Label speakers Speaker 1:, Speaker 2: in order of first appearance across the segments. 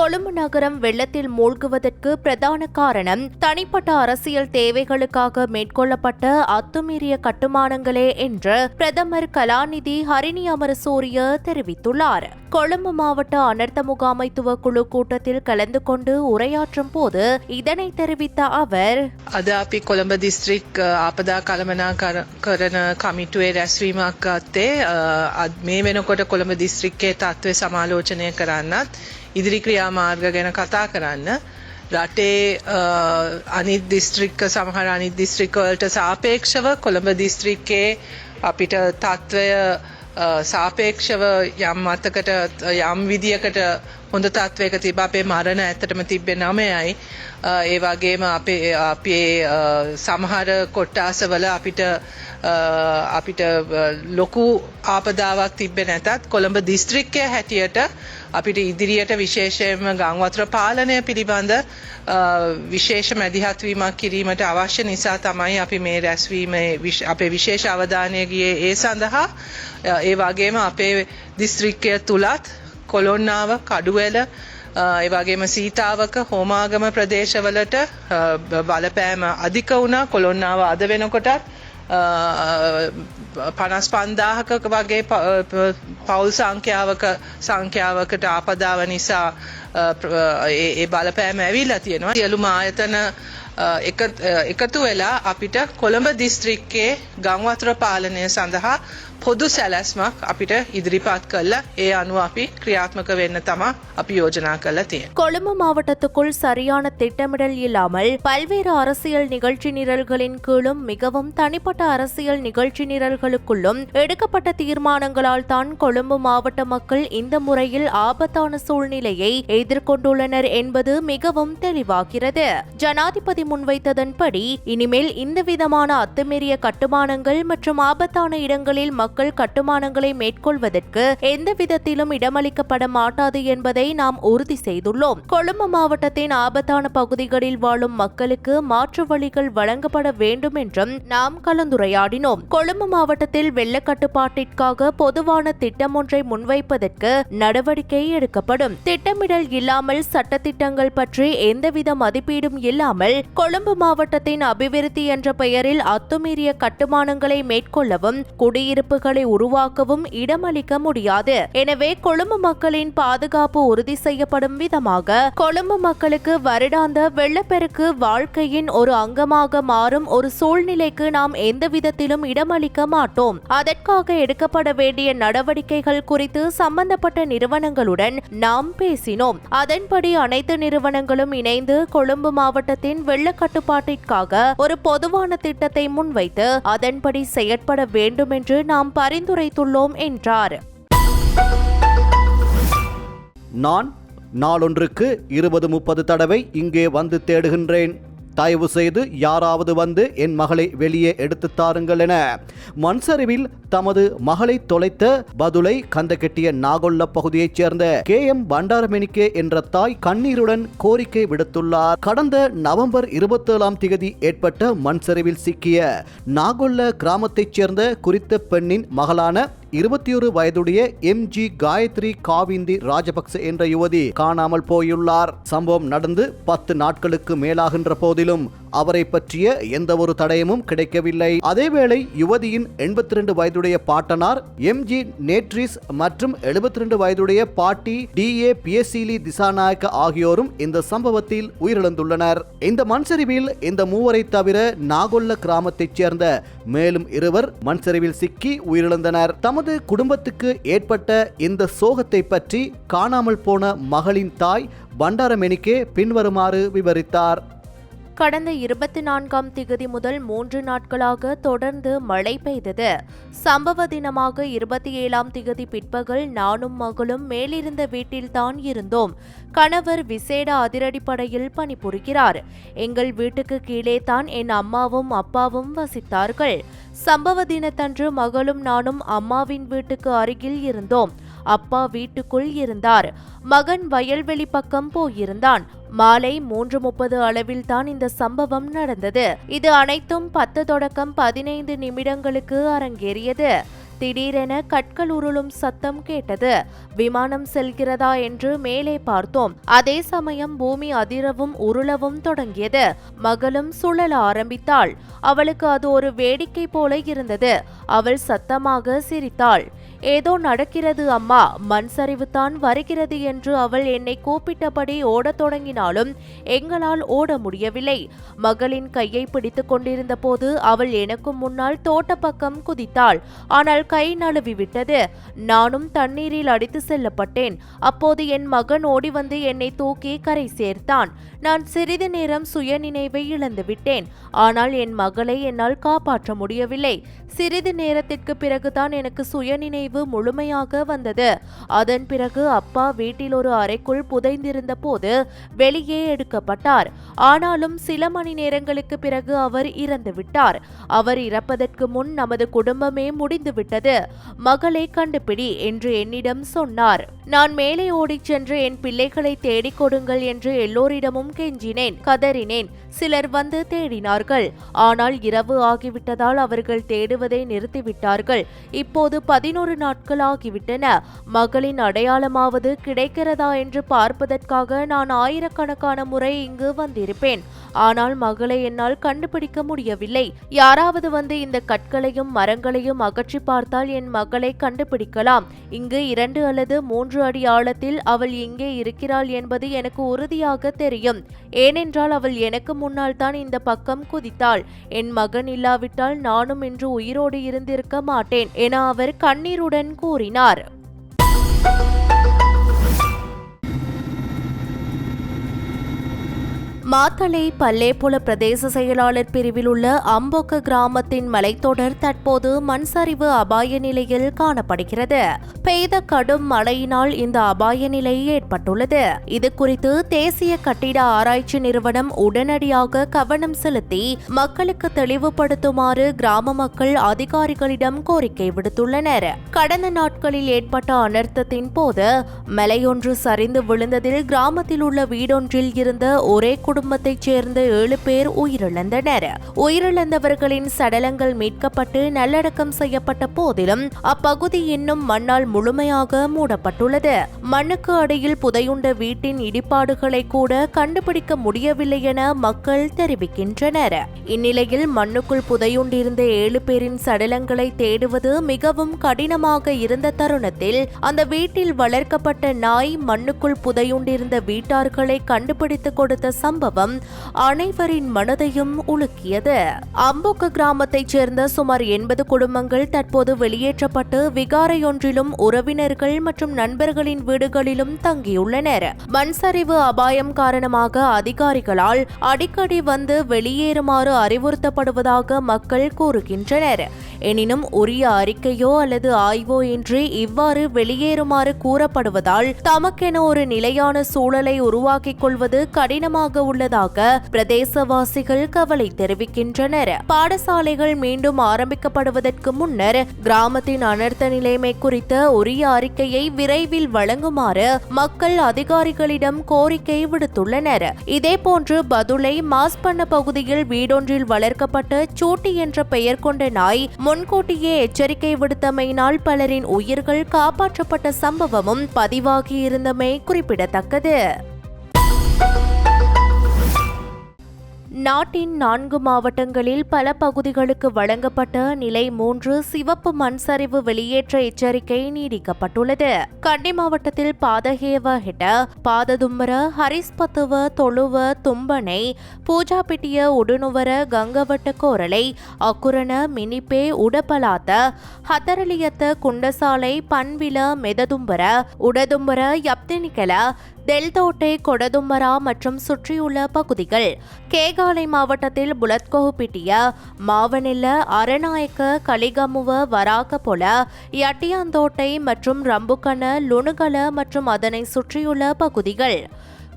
Speaker 1: கொழும்பு நகரம் வெள்ளத்தில் மூழ்குவதற்கு பிரதான காரணம் தனிப்பட்ட அரசியல் தேவைகளுக்காக மேற்கொள்ளப்பட்ட அத்துமீறிய கட்டுமானங்களே என்று பிரதமர் கலாநிதி ஹரிணி அமரசூரிய தெரிவித்துள்ளார். கொழும்பு மாவட்ட அனர்த்த முகாமைத்துவ குழு கூட்டத்தில் கலந்து கொண்டு உரையாற்றும் போது இதனை தெரிவித்த அவர்,
Speaker 2: අද අපි කොළඹ දිස්ත්‍රික් ආපදා කළමනාකරන කමිටුවේ රැස්වීමක් ගත්තේ මේ වෙනකොට කොළඹ දිස්ත්‍රික්කයේ තත්ත්වය සමාලෝචනය කරන්නත් ඉදිරි ක්‍රියාමාර්ග ගැන කතා කරන්න රටේ අනිත් දිස්ත්‍රික්ක සමහර අනිත් දිස්ත්‍රික්කවලට සාපේක්ෂව කොළඹ දිස්ත්‍රික්කයේ අපිට තත්ත්වය සාපේක්ෂව යම් මතකට යම් විදියකට හොඳ තත්වයක තිබ්බ අපේ මරණ ඇත්තටම තිබ්බේ 9යි. ඒ වගේම අපේ සමහර කොට්ටාසවල අපිට ලොකු ආපදාවක් තිබ්බේ නැතත් කොළඹ දිස්ත්‍රික්කයේ හැටියට අපිට ඉදිරියට විශේෂයෙන්ම ගංවතුර පාලනය පිළිබඳ විශේෂ මැදිහත් වීමක් කිරීමට අවශ්‍ය නිසා තමයි අපි මේ රැස්වීමේ අපේ විශේෂ අවධානය ගියේ ඒ සඳහා. ඒ වගේම අපේ දිස්ත්‍රික්කය තුලත් කොළොන්නාව කඩුවැල ඒ වගේම සීතාවක හෝමාගම ප්‍රදේශවලට බලපෑම අධික වුණා. කොළොන්නාව අද වෙනකොටත් 55,000ක වගේ පවුල් සංඛ්‍යාවකට ආපදාව නිසා ඒ බලපෑම ඇවිල්ලා තියෙනවා. සියලුම ආයතන එකතු වෙලා අපිට කොළඹ දිස්ත්‍රික්කයේ ගංවතුර පාලනය සඳහා පොදු සැලැස්මක් අපිට ඉදිරිපත් කළා. ඒ අනුව අපි ක්‍රියාත්මක වෙන්න තමයි අපි யோஜனா කළා තියෙන්නේ.
Speaker 1: கொழும்பு மாவட்டத்துக்குள் சரியான திட்டமிடல் இல்லாமல் பல்வேறு அரசியல் நிகழ்ச்சி நிரல்களின் கீழும் மிகவும் தனிப்பட்ட அரசியல் நிகழ்ச்சி நிரல்களுக்குள்ளும் எடுக்கப்பட்ட தீர்மானங்களால் தான் கொழும்பு மாவட்ட மக்கள் இந்த முறையில் ஆபத்தான சூழ்நிலையை எதிர்கொண்டுள்ளனர் என்பது மிகவும் தெளிவாகிறது. ஜனாதிபதி முன்வைத்ததன்படி இனிமேல் இந்த விதமான அத்துமீறிய கட்டுமானங்கள் மற்றும் ஆபத்தான இடங்களில் மக்கள் கட்டுமானங்களை மேற்கொள்வதற்கு எந்த விதத்திலும் இடமளிக்கப்பட மாட்டாது என்பதை நாம் உறுதி செய்துள்ளோம். கொழும்பு மாவட்டத்தின் ஆபத்தான பகுதிகளில் வாழும் மக்களுக்கு மாற்று வழிகள் வழங்கப்பட வேண்டும் என்றும் நாம் கலந்துரையாடினோம். கொழும்பு மாவட்டத்தில் வெள்ள கட்டுப்பாட்டிற்காக பொதுவான திட்டம் ஒன்றை முன்வைப்பதற்கு நடவடிக்கை எடுக்கப்படும். திட்டமிடல் இல்லாமல் சட்டத்திட்டங்கள் பற்றி எந்தவித மதிப்பீடும் இல்லாமல் கொழும்பு மாவட்டத்தின் அபிவிருத்தி என்ற பெயரில் அத்துமீறிய கட்டுமானங்களை மேற்கொள்ளவும் குடியிருப்புகளை உருவாக்கவும் இடமளிக்க முடியாது. எனவே கொழும்பு மக்களின் பாதுகாப்பு உறுதி செய்யப்படும் விதமாக கொழும்பு மக்களுக்கு வருடாந்த வெள்ளப்பெருக்கு வாழ்க்கையின் ஒரு அங்கமாக மாறும் ஒரு சூழ்நிலைக்கு நாம் எந்த விதத்திலும் இடமளிக்க மாட்டோம். அதற்காக எடுக்கப்பட வேண்டிய நடவடிக்கைகள் குறித்து சம்பந்தப்பட்ட நிறுவனங்களுடன் நாம் பேசினோம். அதன்படி அனைத்து நிறுவனங்களும் இணைந்து கொழும்பு மாவட்டத்தின் வெள்ள கட்டுப்பாட்டிற்காக ஒரு பொதுவான திட்டத்தை முன்வைத்து அதன்படி செயற்பட வேண்டும் என்று நாம் பரிந்துரைத்துள்ளோம் என்றார்.
Speaker 3: நான் நாளொன்றுக்கு 20-30 தடவை இங்கே வந்து தேடுகின்றேன். தயவு செய்து யாராவது வந்து என் மகளை வெளியே எடுத்து தாருங்கள் என மண்சரிவில் தமது மகளை தொலைத்த பதுளை கந்தகெட்டிய நாகொல்ல பகுதியைச் சேர்ந்த KM பண்டாரமெனிக்கே என்ற தாய் கண்ணீருடன் கோரிக்கை விடுத்துள்ளார். கடந்த நவம்பர் 27ஆம் தேதி ஏற்பட்ட மண்சரிவில் சிக்கிய நாகொல்ல கிராமத்தைச் சேர்ந்த குறித்த பெண்ணின் மகளான 21 வயதுடைய MG காயத்ரி காவிந்தி ராஜபக்ச என்ற யுவதி காணாமல் போயுள்ளார். சம்பவம் நடந்து 10 நாட்களுக்கு மேலாகின்ற போதிலும் அவரை பற்றிய எந்த ஒரு தடயமும் கிடைக்கவில்லை. அதேவேளை யுவதியின் 82 வயதுடைய பாட்டனார் MG நேட்ரிஸ் மற்றும் 72 வயதுடைய பாட்டி DA பியசிலி திசாநாயக்க ஆகியோரும் இந்த சம்பவத்தில் உயிரிழந்துள்ளனர். இந்த மண்சரிவில் இந்த மூவரை தவிர நாகொல்ல கிராமத்தைச் சேர்ந்த மேலும் 2 மண்சரிவில் சிக்கி உயிரிழந்தனர். தமது குடும்பத்துக்கு ஏற்பட்ட இந்த சோகத்தை பற்றி காணாமல் போன மகளின் தாய் பண்டாரமெனிக்கே பின்வருமாறு விவரித்தார்.
Speaker 1: கடந்த 24ஆம் திகதி முதல் 3 நாட்களாக தொடர்ந்து மழை பெய்தது. சம்பவ தினமாக 27ஆம் திகதி பிற்பகல் நானும் மகளும் மேலிருந்த வீட்டில்தான் இருந்தோம். கணவர் விசேட அதிரடிப்படையில் பணிபுரிகிறார். எங்கள் வீட்டுக்கு கீழே தான் என் அம்மாவும் அப்பாவும் வசித்தார்கள். சம்பவ தினத்தன்று மகளும் நானும் அம்மாவின் வீட்டுக்கு அருகில் இருந்தோம். அப்பா வீட்டுக்குள் இருந்தார். மகன் வயல்வெளி பக்கம் போயிருந்தான். மாலை 3:30 அளவில் தான் இந்த சம்பவம் நடந்தது. இது அனைத்தும் 10 தொடக்கம் 15 நிமிடங்களுக்கு அரங்கேறியது. திடீரென கற்கள் உருளும் சத்தம் கேட்டது. விமானம் செல்கிறதா என்று மேலே பார்த்தோம். அதே சமயம் பூமி அதிரவும் உருளவும் தொடங்கியது. மகளும் சுழல ஆரம்பித்தாள். அவளுக்கு அது ஒரு வேடிக்கை போல இருந்தது. அவள் சத்தமாக சிரித்தாள். ஏதோ நடக்கிறது அம்மா, மண் சரிவுதான் வருகிறது என்று அவள் என்னை கூப்பிட்டபடி ஓடத் தொடங்கினாலும் எங்களால் ஓட முடியவில்லை. மகளின் கையை பிடித்துக் கொண்டிருந்த போது அவள் எனக்கும் முன்னால் தோட்ட பக்கம் குதித்தாள். ஆனால் கை நழுவி விட்டது. நானும் தண்ணீரில் அடித்து செல்லப்பட்டேன். அப்போது என் மகன் ஓடி வந்து என்னை தூக்கி கரை சேர்த்தான். நான் சிறிது நேரம் சுய நினைவை இழந்து விட்டேன். ஆனால் என் மகளை என்னால் காப்பாற்ற முடியவில்லை. சிறிது நேரத்திற்கு பிறகுதான் எனக்கு சுயநினைவு முழுமையாக வந்தது. அதன் பிறகு அப்பா வீட்டில் ஒரு அறைக்குள் புதைந்திருந்த போது வெளியே எடுக்கப்பட்டார். ஆனாலும் சில மணி நேரங்களுக்கு பிறகு அவர் இறந்து விட்டார். அவர் இறப்பதற்கு முன் நமது குடும்பமே முடிந்துவிட்டது. மகளை கண்டுபிடி என்று என்னிடம் சொன்னார். நான் மேலே ஓடிச் சென்று என் பிள்ளைகளை தேடிக் கொடுங்கள் என்று எல்லோரிடமும் கெஞ்சினேன், கதறினேன். சிலர் வந்து தேடினார்கள். ஆனால் இரவு ஆகிவிட்டதால் அவர்கள் தேடுவதை நிறுத்திவிட்டார்கள். இப்போது 11 நாட்கள் ஆகிவிட்டன. மகளின் அடையாளமாவது கிடைக்கிறதா என்று பார்ப்பதற்காக நான் ஆயிரக்கணக்கான முறை இங்கு வந்திருப்பேன். ஆனால் மகளை என்னால் கண்டுபிடிக்க முடியவில்லை. யாராவது வந்து இந்த கற்களையும் மரங்களையும் அகற்றி பார்த்தால் என் மகளை கண்டுபிடிக்கலாம். இங்கு 2 அல்லது 3 அடி ஆழத்தில் அவள் இங்கே இருக்கிறாள் என்பது எனக்கு உறுதியாக தெரியும். ஏனென்றால் அவள் எனக்கு முன்னால் தான் இந்த பக்கம் குதித்தாள். என் மகன் இல்லாவிட்டால் நானும் இன்று உயிரோடு இருந்திருக்க மாட்டேன் என அவர் கண்ணீருடன் கூறினார். மாத்தளை பல்லேபுல பிரதேச செயலாளர் பிரிவில் உள்ள அம்போக்க கிராமத்தின் மலைத்தொடர் தற்போது மண்சரிவு அபாய நிலையில் காணப்படுகிறது. பெய்த கடும் மழையினால் இந்த அபாய நிலை ஏற்பட்டுள்ளது. இது குறித்து தேசிய கட்டிட ஆராய்ச்சி நிறுவனம் உடனடியாக கவனம் செலுத்தி மக்களுக்கு தெளிவுபடுத்துமாறு கிராம மக்கள் அதிகாரிகளிடம் கோரிக்கை விடுத்துள்ளனர். கடந்த நாட்களில் ஏற்பட்ட அனர்த்தத்தின் போது மலையொன்று சரிந்து விழுந்ததில் கிராமத்தில் உள்ள வீடொன்றில் இருந்த ஒரே குடும்பத்தைச் சேர்ந்த 7 பேர் உயிரிழந்தனர். உயிரிழந்தவர்களின் சடலங்கள் மீட்கப்பட்டு நல்லடக்கம் செய்யப்பட்ட போதிலும் அப்பகுதி இன்னும் மண்ணால் முழுமையாக மூடப்பட்டுள்ளது. மண்ணுக்கு அடியில் புதையுண்ட வீட்டின் இடிபாடுகளை கூட கண்டுபிடிக்க முடியவில்லை என மக்கள் தெரிவிக்கின்றனர். இந்நிலையில் மண்ணுக்குள் புதையுண்டிருந்த 7 பேரின் சடலங்களை தேடுவது மிகவும் கடினமாக இருந்த தருணத்தில் அந்த வீட்டில் வளர்க்கப்பட்ட நாய் மண்ணுக்குள் புதையுண்டிருந்த வீட்டார்களை கண்டுபிடித்துக் கொடுத்த சம்பவம் அனைவரின் மனதையும் உலுக்கியது. அம்போக்க கிராமத்தைச் சேர்ந்த சுமார் 80 குடும்பங்கள் தற்போது வெளியேற்றப்பட்டு விகாரையொன்றிலும் உறவினர்கள் மற்றும் நண்பர்களின் வீடுகளிலும் தங்கியுள்ளனர். மண்சரிவு அபாயம் காரணமாக அதிகாரிகளால் அடிக்கடி வந்து வெளியேறுமாறு அறிவுறுத்தப்படுவதாக மக்கள் கூறுகின்றனர். எனினும் உரிய அறிக்கையோ அல்லது ஆய்வோ இன்றி இவ்வாறு வெளியேறுமாறு கூறப்படுவதால் தமக்கென ஒரு நிலையான சூழலை உருவாக்கிக் கொள்வது கடினமாக உள்ளதாக பிரதேசவாசிகள் கவலை தெரிவிக்கின்றனர். பாடசாலைகள் மீண்டும் ஆரம்பிக்கப்படுவதற்கு முன்னர் கிராமத்தின் அனர்த்த நிலைமை குறித்த உரிய அறிக்கையை விரைவில் வழங்குமாறு மக்கள் அதிகாரிகளிடம் கோரிக்கை விடுத்துள்ளனர். இதேபோன்று பதுளை மாஸ்பண்ண பகுதியில் வீடொன்றில் வளர்க்கப்பட்ட சூட்டி என்ற பெயர் கொண்ட நாய் முன்கூட்டியே எச்சரிக்கை விடுத்தமையினால் பலரின் உயிர்கள் காப்பாற்றப்பட்ட சம்பவமும் பதிவாகியிருந்தமை குறிப்பிடத்தக்கது. நாட்டின் 4 மாவட்டங்களில் பல பகுதிகளுக்கு வழங்கப்பட்ட நிலை 3 சிவப்பு மண்சரிவு வெளியேற்ற எச்சரிக்கை நீடிக்கப்பட்டுள்ளது. கண்டி மாவட்டத்தில் பாதகேவ ஹெட்ட, பாததும்பர, ஹரிஸ்பத்துவ, தொழுவ, தும்பனை, பூஜாபிட்டிய, உடுனுவர, கங்கவட்ட கோரலை, அக்குரண, மினிப்பே, உடபலாத்த, ஹத்தரலியத்த, குண்டசாலை, பன்வில, மெததும்பர, உடதும்பர, யப்தினிக்கல, தெல்தோட்டை, கொடதும்பரா மற்றும் சுற்றியுள்ள பகுதிகள். கேகாலை மாவட்டத்தில் புலத்கோஹுபிட்டிய, மாவனெல்ல, அரநாயக்க, கலிகமுவ, வராகபொல, யட்டியாந்தோட்டை மற்றும் ரம்புக்கன, லுணுகல மற்றும் அதனை சுற்றியுள்ள பகுதிகள்.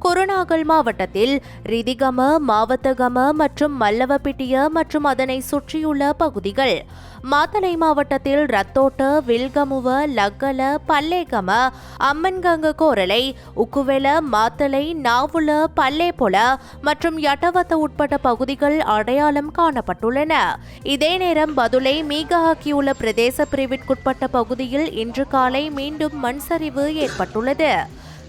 Speaker 1: குருநாகல் மாவட்டத்தில் ரிதிகம, மாவத்தகம மற்றும் மல்லவப்பிட்டிய மற்றும் அதனை சுற்றியுள்ள பகுதிகள். மாத்தளை மாவட்டத்தில் ரத்தோட்ட, வில்கமுவ, லக்கல, பல்லேகம, அம்மன்கங்க கோரலை, உக்குவெல, மாத்தளை, நாவுல, பல்லேபொல மற்றும் யட்டவத்த உட்பட்ட பகுதிகள் அடையாளம் காணப்பட்டுள்ளன. இதே நேரம் பதுளை, மீகஹக்கியுள்ள பிரதேச பிரிவிற்குட்பட்ட பகுதியில் இன்று காலை மீண்டும் மண் சரிவு ஏற்பட்டுள்ளது.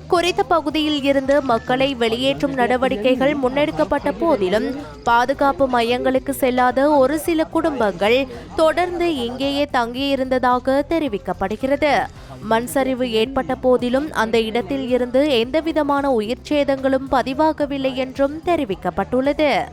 Speaker 1: குறித்த பகுதியில் இருந்து மக்களை வெளியேற்றும் நடவடிக்கைகள் முன்னெடுக்கப்பட்ட போதிலும் பாதுகாப்பு மையங்களுக்கு செல்லாத ஒரு சில குடும்பங்கள் தொடர்ந்து இங்கேயே தங்கியிருந்ததாக தெரிவிக்கப்படுகிறது. மண் சரிவு ஏற்பட்ட போதிலும் அந்த இடத்தில் இருந்து எந்தவிதமான உயிர் சேதங்களும் பதிவாகவில்லை என்றும் தெரிவிக்கப்பட்டுள்ளது.